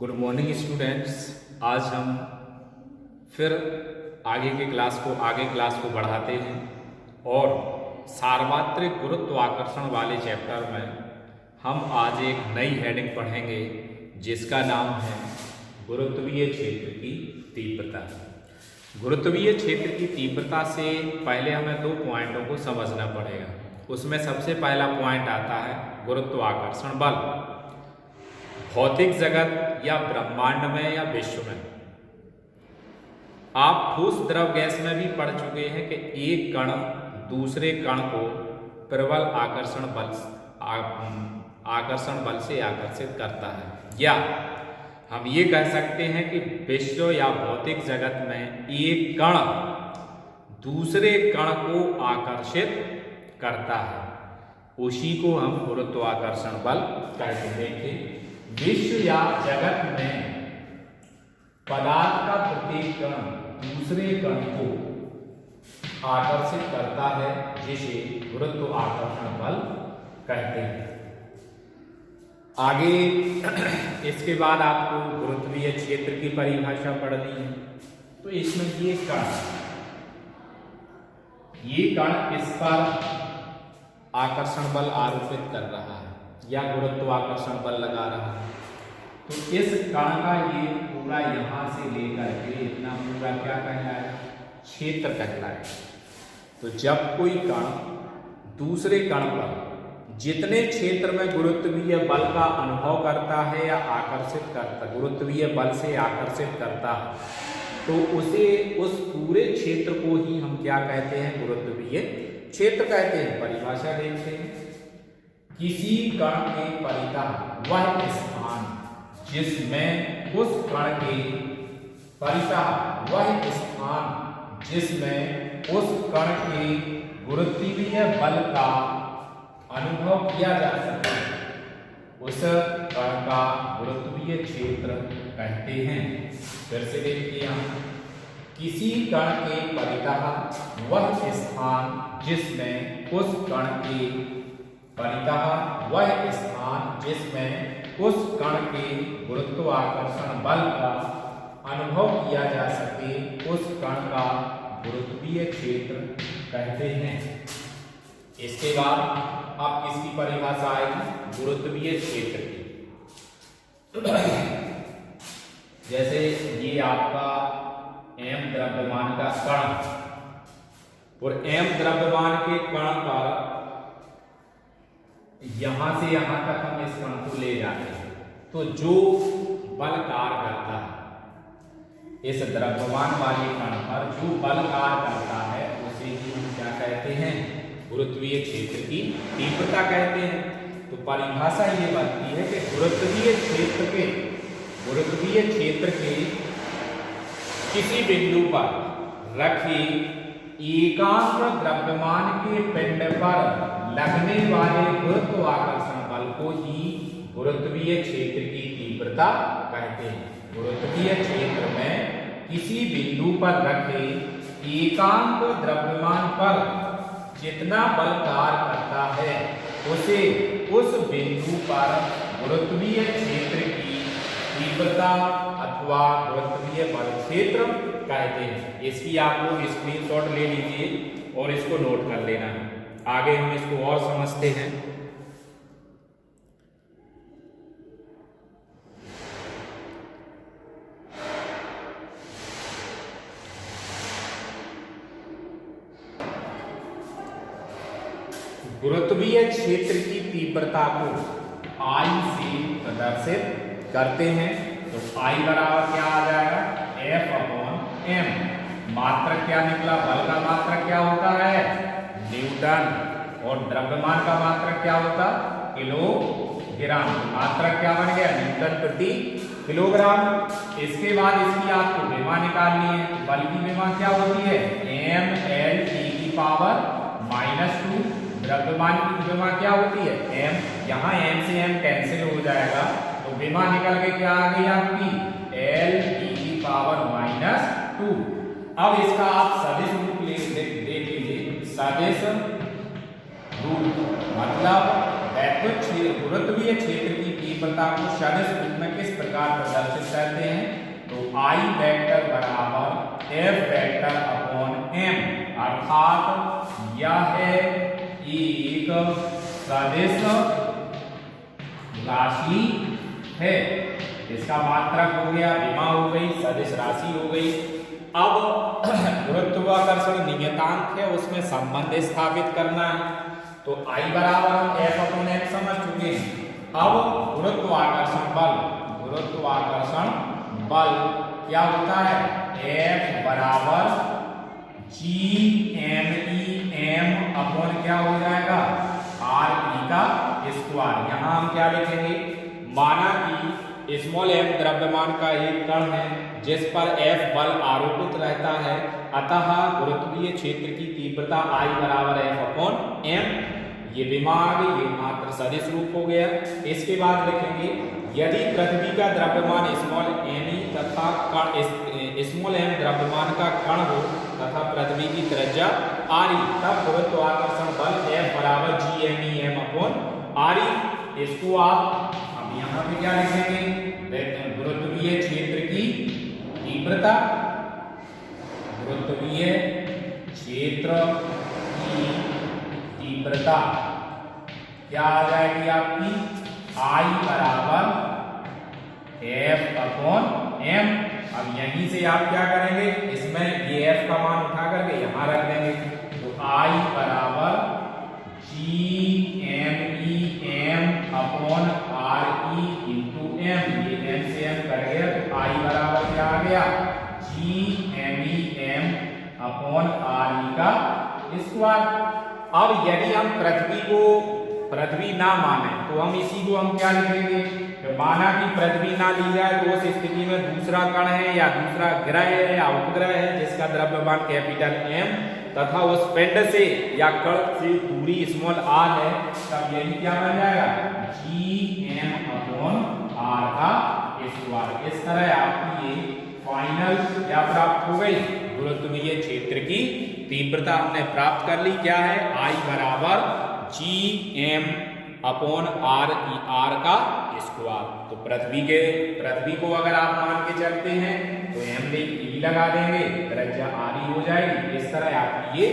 Good morning students. आज हम फिर आगे क्लास को बढ़ाते हैं और सार्वत्रिक गुरुत्वाकर्षण वाले चैप्टर में हम आज एक नई हेडिंग पढ़ेंगे जिसका नाम है गुरुत्वीय क्षेत्र की तीव्रता। गुरुत्वीय क्षेत्र की तीव्रता से पहले हमें दो पॉइंटों को समझना पड़ेगा। उसमें सबसे पहला पॉइंट आता है गुरुत्वाकर्षण बल। भौतिक जगत या ब्रह्मांड में या विश्व में आप ठोस द्रव गैस में भी पढ़ चुके हैं कि एक कण दूसरे कण को प्रबल आकर्षण बल से आकर्षित करता है। या हम ये कह सकते हैं कि विश्व या भौतिक जगत में एक कण दूसरे कण को आकर्षित करता है, उसी को हम गुरुत्वाकर्षण बल कहते हैं। विश्व या जगत में पदार्थ का प्रत्येक कण दूसरे कण को आकर्षित करता है, जिसे गुरुत्वाकर्षण बल कहते हैं। आगे इसके बाद आपको गुरुत्वीय क्षेत्र की परिभाषा पढ़नी है। तो इसमें ये कण इस पर आकर्षण बल आरोपित कर रहा है या गुरुत्वाकर्षण बल लगा रहा है। तो इस कण का ये पूरा यहां से लेकर के इतना पूरा क्या कहलाए? क्षेत्र कहलाए। तो जब कोई कण दूसरे कण पर जितने क्षेत्र में गुरुत्वीय बल का अनुभव करता है या आकर्षित करता, गुरुत्वीय बल से आकर्षित करता है, तो उसे उस पूरे क्षेत्र को ही हम क्या कहते हैं? गुरुत्वीय क्षेत्र कहते हैं। परिभाषा देखते हैं। किसी कण के परितः वह स्थान जिसमें उस कण के परितः वह स्थान जिसमें उस कण के गुरुत्वीय बल का अनुभव किया जा सके, उस कण का गुरुत्वीय क्षेत्र कहते हैं। फिर से देखिए, हम किसी कण के परितः वह स्थान जिसमें उस कण के परितः वह स्थान जिसमें उस कण के गुरुत्वाकर्षण बल का अनुभव किया जा सके, उस कण का गुरुत्वीय क्षेत्र कहते हैं। इसके बाद अब इसकी परिभाषा आएगी गुरुत्वीय क्षेत्र की। जैसे ये आपका m द्रव्यमान का कण और m द्रव्यमान के कण पर यहां से यहां तक हम इस कण को ले जाते हैं, तो जो बल कार्य करता है इस द्रव्यमान वाले कण पर, जो बल कार्य करता है, उसे ही हम क्या कहते हैं? गुरुत्वीय क्षेत्र की तीव्रता कहते हैं। तो परिभाषा ये बनती है कि गुरुत्वीय क्षेत्र के किसी बिंदु पर रखे एकांक द्रव्यमान के पिंड पर लगने वाले गुरुत्वाकर्षण बल को ही गुरुत्वीय क्षेत्र की तीव्रता कहते हैं। गुरुत्वीय क्षेत्र में किसी बिंदु पर रखे एकांक द्रव्यमान पर जितना बल कार्य करता है, उसे उस बिंदु पर गुरुत्वीय क्षेत्र की तीव्रता अथवा गुरुत्वीय बल क्षेत्र कहते हैं। इसकी आप लोग स्क्रीनशॉट ले लीजिए और इसको नोट कर लेना है। आगे हम इसको और समझते हैं। गुरुत्वीय क्षेत्र की तीव्रता को I से प्रदर्शित करते हैं। तो I बराबर क्या आ जाएगा? F/m। मात्रक क्या निकला? बल का मात्रक क्या होता है? न्यूटन। और द्रव्यमान का मात्रक क्या होता? किलोग्राम। मात्रक क्या बन गया? न्यूटन प्रति किलोग्राम। इसके बाद इसकी आपको विमा निकालनी है। बल की विमा क्या होती है? mL/2। द्रव्यमान की विमा क्या होती है? m। यहाँ m से m कैंसिल हो जाएगा, तो विमा निकल के क्या आ गई आपकी? L/2। अब इसका आप सदिश रूप देख लीजिए। सदिश रूप मतलब गुरुत्वीय क्षेत्र की तीव्रता को सदिश रूप में किस प्रकार प्रदर्शित करते हैं, तो आई वेक्टर बराबर एफ वेक्टर अपॉन एम, अर्थात यह है एक सदिश राशि है। इसका मात्रक हो गया, विमा हो गई, सदिश राशि हो गई। अब गुरुत्वाकर्षण नियतांक है, उसमें संबंध स्थापित करना है। तो I बराबर हम एफ अपॉन एम समझ चुके हैं। अब गुरुत्वाकर्षण बल क्या होता है, F बराबर G M E M upon क्या हो जाएगा, आर ई का स्क्वायर। यहां हम क्या लिखेंगे, माना कि स्मॉल m द्रव्यमान का एक कण है जिस पर F बल आरोपित रहता है, अतः गुरुत्वीय क्षेत्र की तीव्रता I बराबर F अपॉन m। ये विमा आ गई, ये मात्र सदिश रूप हो गया। इसके बाद लिखेंगे यदि पृथ्वी का द्रव्यमान स्मॉल m तथा स्मॉल m द्रव्यमान का कण हो तथा पृथ्वी की त्रिज्या r, तब गुरुत्वाकर्षण बल F बराबर G M E M upon r। इसको आप अब यहाँ पे क्या लिखेंगे, गुरुत्वीय क्षेत्र की तीव्रता, गुरुत्वीय क्षेत्र की तीव्रता क्या आ जाएगी आपकी, I बराबर F अपॉन M। अब यहीं से आप क्या करेंगे, इसमें ये F का मान उठा करके यहाँ रख देंगे, तो I बराबर G M E M upon R E into M. ये M से M कर गया, तो I बराबर क्या आ गया, G M E M upon R E का स्क्वायर। अब यदि हम पृथ्वी ना माने तो हम इसी को हम क्या लिखेंगे, तो माना कि पृथ्वी ना ली जाए तो उस स्थिति में दूसरा कण है या दूसरा ग्रह है या उपग्रह है जिसका द्रव्यमान कैपिटल M तथा उस पिंड से या कण से दूरी स्मॉल r है, तब यही क्या बन जाएगा, जी एम अपॉन आर का स्क्वायर। इस तरह आपकी ये फाइनल क्या प्राप्त हो गई, गुरुत्वीय क्षेत्र की तीव्रता हमने प्राप्त कर ली। क्या है, I बराबर G M upon R E R का स्क्वायर। तो पृथ्वी को अगर आप मान के चलते हैं तो m में ई लगा देंगे, त्रिज्या आर ई हो जाएगी। इस तरह आपकी ये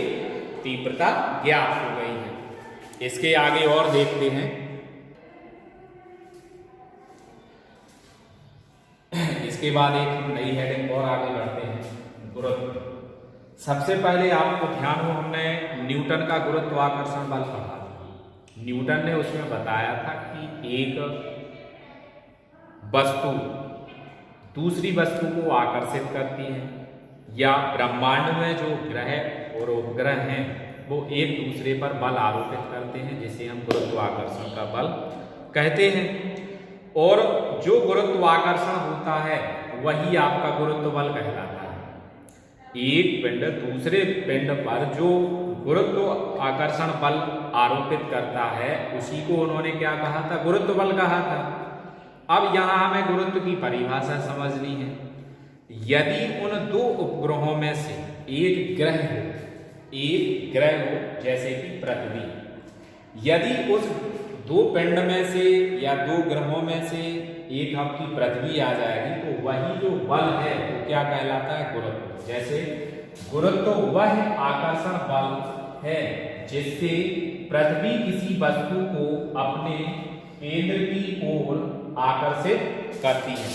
तीव्रता ज्ञात हो गई है। इसके आगे और देखते हैं। इसके बाद एक नई हेडिंग और आगे बढ़ते हैं, गुरुत्व। सबसे पहले आपको ध्यान हो, हमने न्यूटन का गुरुत्वाकर्षण बल पढ़ा। न्यूटन ने उसमें बताया था कि एक वस्तु दूसरी वस्तु को आकर्षित करती है, या ब्रह्मांड में जो ग्रह और उपग्रह हैं वो एक दूसरे पर बल आरोपित करते हैं, जिसे हम गुरुत्वाकर्षण का बल कहते हैं। और जो गुरुत्वाकर्षण होता है वही आपका गुरुत्व बल कहलाता है। एक पिंड दूसरे पिंड पर जो गुरुत्व आकर्षण बल आरोपित करता है उसी को उन्होंने क्या कहा था, गुरुत्व बल कहा था। अब यहां हमें गुरुत्व की परिभाषा समझनी है। यदि उन दो उपग्रहों में से एक ग्रह हो जैसे कि पृथ्वी, यदि उस दो पिंड में से या दो ग्रहों में से एक आपकी पृथ्वी आ जाएगी तो वही जो बल है वो क्या कहलाता है, गुरुत्व। जैसे गुरुत्व वह आकर्षण बल है जिससे पृथ्वी किसी वस्तु को अपने केंद्र की ओर आकर्षित करती है।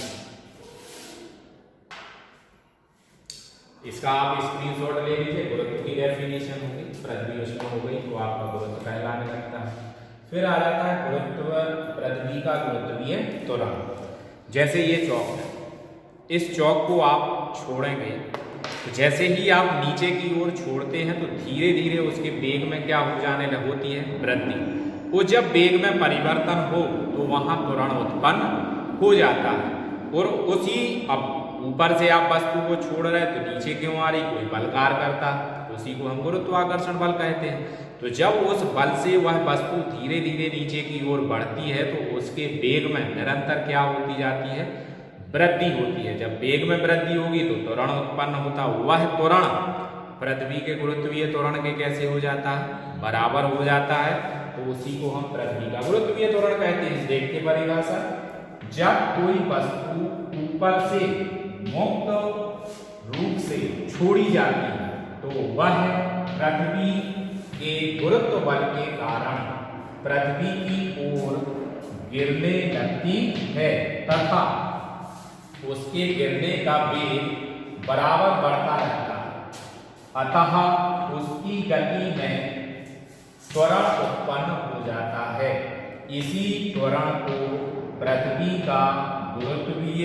इसका आप स्क्रीनशॉट ले लीजिए। गुरुत्व की डेफिनेशन होगी, पृथ्वी उसमें हो गई तो आपका गुरुत्व कहलाने लगता है। फिर आ जाता है गुरुत्व, पृथ्वी का गुरुत्वीय त्वरण। जैसे ये चौक है, इस चौक को आप छोड़ेंगे तो जैसे ही आप नीचे की ओर छोड़ते हैं तो धीरे धीरे उसके वेग में क्या हो जाने होती है, वृद्धि। वो जब वेग में परिवर्तन हो तो वहां त्वरण उत्पन्न हो जाता है। और उसी, अब ऊपर से आप वस्तु को छोड़ रहे तो नीचे क्यों आ रही, कोई बल कार्य करता, उसी को हम गुरुत्वाकर्षण बल कहते हैं। तो जब उस बल से वह वस्तु धीरे धीरे नीचे की ओर बढ़ती है तो उसके वेग में निरंतर क्या होती जाती है, वृद्धि होती है। जब वेग में वृद्धि होगी तो त्वरण उत्पन्न होता, वह त्वरण पृथ्वी के गुरुत्वीय त्वरण के कैसे हो जाता है, बराबर हो जाता है। तो उसी को हम पृथ्वी का गुरुत्वीय त्वरण कहते हैं। देखते परिभाषा, जब कोई वस्तु ऊपर से मुक्त रूप से छोड़ी जाती है तो वह पृथ्वी के गुरुत्व बल के कारण पृथ्वी की ओर गिरने लगती है तथा उसके गिरने का वेग बराबर बढ़ता रहता है। अतः उसकी गति में त्वरण उत्पन्न हो जाता है। इसी त्वरण को पृथ्वी का गुरुत्वीय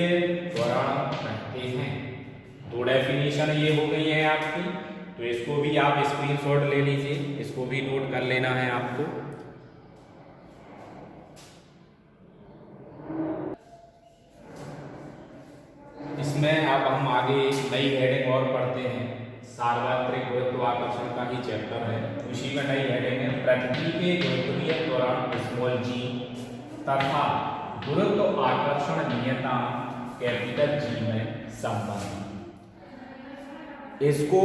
त्वरण कहते हैं। दो डेफिनेशन ये हो गई है आपकी, तो इसको भी आप स्क्रीनशॉट ले लीजिए, इसको भी नोट कर लेना है आपको। इसमें अब हम आगे नई हेडिंग और पढ़ते हैं। सार्वत्रिक गुरुत्वाकर्षण का ही चैप्टर है, उसी में नई हेडिंग है पृथ्वी के गुरुत्वीय त्वरण स्मॉल जी तथा गुरुत्व आकर्षण नियतांक कैपिटल जी में संबंध। इसको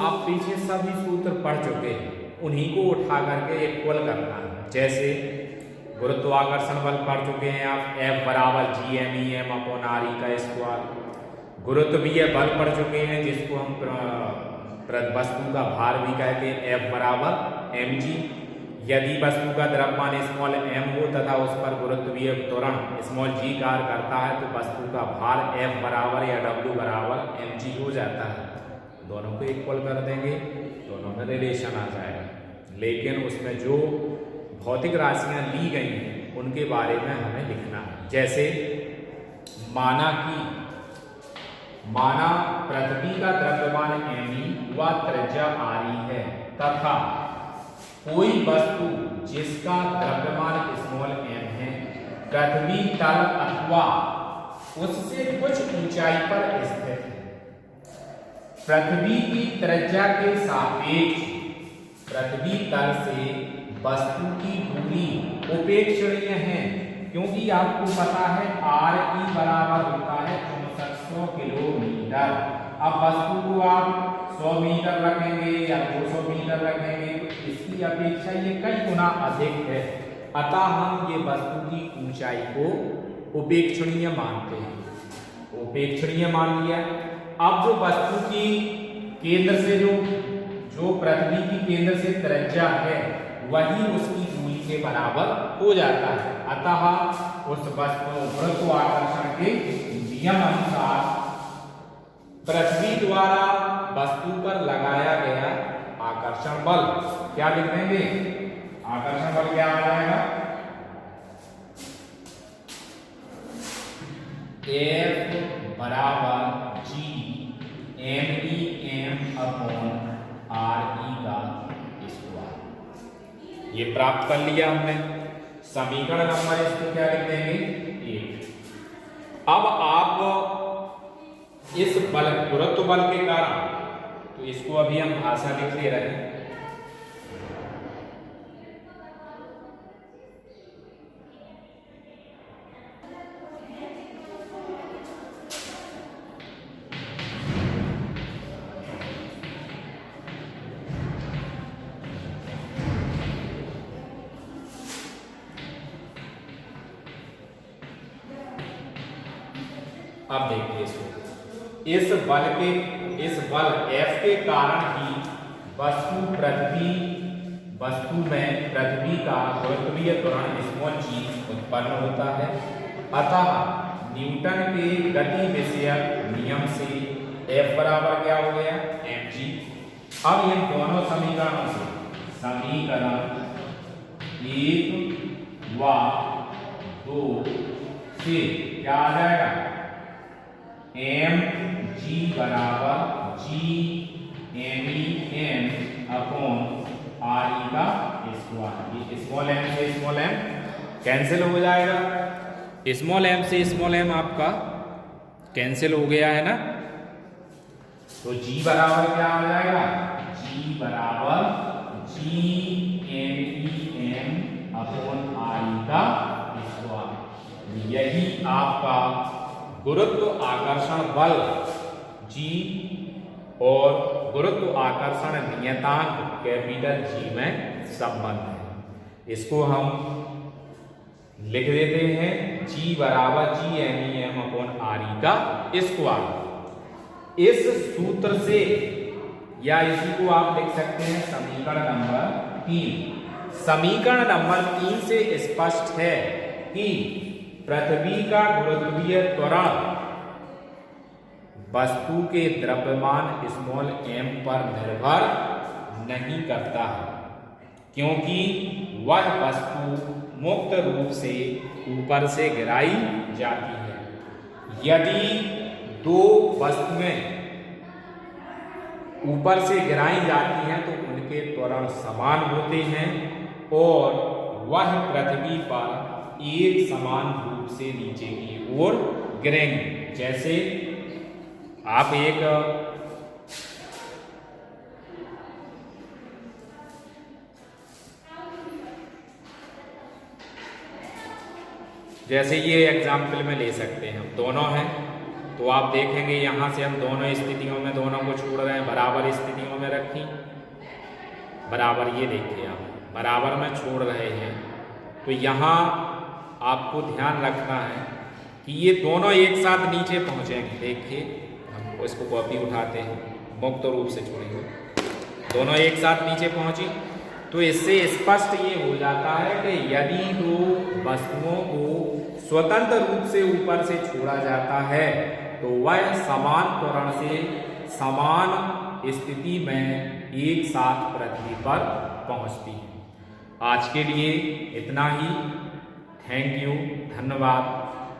आप पीछे सभी सूत्र पढ़ चुके हैं, उन्हीं को उठा करके इक्वल करना है। जैसे गुरुत्वाकर्षण बल पढ़ चुके हैं आप, F बराबर GMEM अपॉन RE का स्क्वायर। गुरुत्वीय बल पढ़ चुके हैं जिसको हम वस्तु का भार भी कहते हैं, F बराबर mg। यदि वस्तु का द्रव्यमान स्मॉल m हो तथा उस पर गुरुत्वीय त्वरण स्मॉल g कार्य करता है तो वस्तु का भार F बराबर या W बराबर mg हो जाता है। दोनों को इक्वल कर देंगे, दोनों में रिलेशन आ जाएगा। लेकिन उसमें जो भौतिक राशियां ली गई हैं उनके बारे में हमें लिखना है। जैसे माना पृथ्वी का द्रव्यमान me व त्रिज्या RE है तथा कोई वस्तु जिसका द्रव्यमान स्मॉल m है पृथ्वी तल अथवा उससे कुछ ऊंचाई पर स्थित है। पृथ्वी की त्रिज्या के सापेक्ष पृथ्वी तल से वस्तु की दूरी उपेक्षणीय है, क्योंकि आपको पता है RE बराबर होता है 6400 किलोमीटर। अब वस्तु को आप 100 मीटर रखेंगे या 200 मीटर रखेंगे तो इसकी अपेक्षा ये कई गुना अधिक है। अतः हम ये वस्तु की ऊंचाई को उपेक्षणीय मानते हैं। उपेक्षणीय मान लिया। अब जो वस्तु की केंद्र से जो पृथ्वी की केंद्र से त्रिज्या है वही उसकी दूरी के बराबर हो जाता है। अतः उस वस्तु गुरुत्वाकर्षण के नियम अनुसार पृथ्वी द्वारा वस्तु पर लगाया गया आकर्षण बल क्या लिख देंगे? आकर्षण बल क्या आ जाएगा? F बराबर GMEM अपॉन RE का स्क्वायर। ये प्राप्त कर लिया हमने। समीकरण नंबर इसको क्या लिख देंगे? 1। अब आप इस बल गुरुत्व बल के कारण, तो इसको अभी हम भाषा लिख ले रहे हैं। अब देखिए इसको, इस बल F के कारण ही वस्तु में पृथ्वी का गुरुत्वीय त्वरण स्मॉल g उत्पन्न होता है। अतः न्यूटन के गति विषयक नियम से F बराबर क्या हो गया? mg। अब इन दोनों समीकरणों से समीकरण 1 व 2 से क्या आ जाएगा? mg बराबर GMEM अपॉन RE का स्क्वायर। ये स्मॉल m से स्मॉल m कैंसिल हो जाएगा। स्मॉल m से स्मॉल m आपका कैंसिल हो गया है ना, तो g बराबर क्या आ जाएगा? g बराबर GMEM अपॉन RE का स्क्वायर। यही आपका गुरुत्व आकर्षण बल G और गुरुत्व आकर्षण नियतांक कैपिटल G में संबंध है। इसको हम लिख देते हैं G बराबर GMEM/RE का स्क्वायर। इस सूत्र से या इसी को आप लिख सकते हैं समीकरण नंबर 3। समीकरण नंबर 3 से स्पष्ट है कि पृथ्वी का गुरुत्वीय त्वरण वस्तु के द्रव्यमान m पर निर्भर नहीं करता है, क्योंकि वह वस्तु मुक्त रूप से ऊपर से गिराई जाती है। यदि दो वस्तुएं ऊपर से गिराई जाती हैं तो उनके त्वरण समान होते हैं और वह पृथ्वी पर एक समान रूप से नीचे की ओर गिरेंगे। जैसे आप जैसे ये एग्जाम्पल में ले सकते हैं, हम दोनों हैं तो आप देखेंगे यहाँ से हम दोनों स्थितियों में दोनों को छोड़ रहे हैं, बराबर स्थितियों में रखी, बराबर ये देखिए आप बराबर में छोड़ रहे हैं। तो यहाँ आपको ध्यान रखना है कि ये दोनों एक साथ नीचे पहुँचेंगे। देखिए हम इसको कॉपी उठाते हैं, मुक्त रूप से छोड़ेंगे, दोनों एक साथ नीचे पहुँची। तो इससे स्पष्ट ये हो जाता है कि यदि दो वस्तुओं को स्वतंत्र रूप से ऊपर से छोड़ा जाता है तो वह समान त्वरण से समान स्थिति में एक साथ पृथ्वी पर पहुंचती है। आज के लिए इतना ही। थैंक यू, धन्यवाद।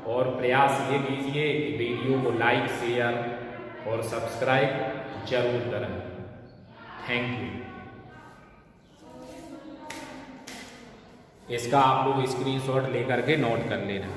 और प्रयास ये कीजिए कि वीडियो को लाइक, शेयर और सब्सक्राइब जरूर करें। Thank you. इसका आप लोग स्क्रीनशॉट लेकर के नोट कर लेना।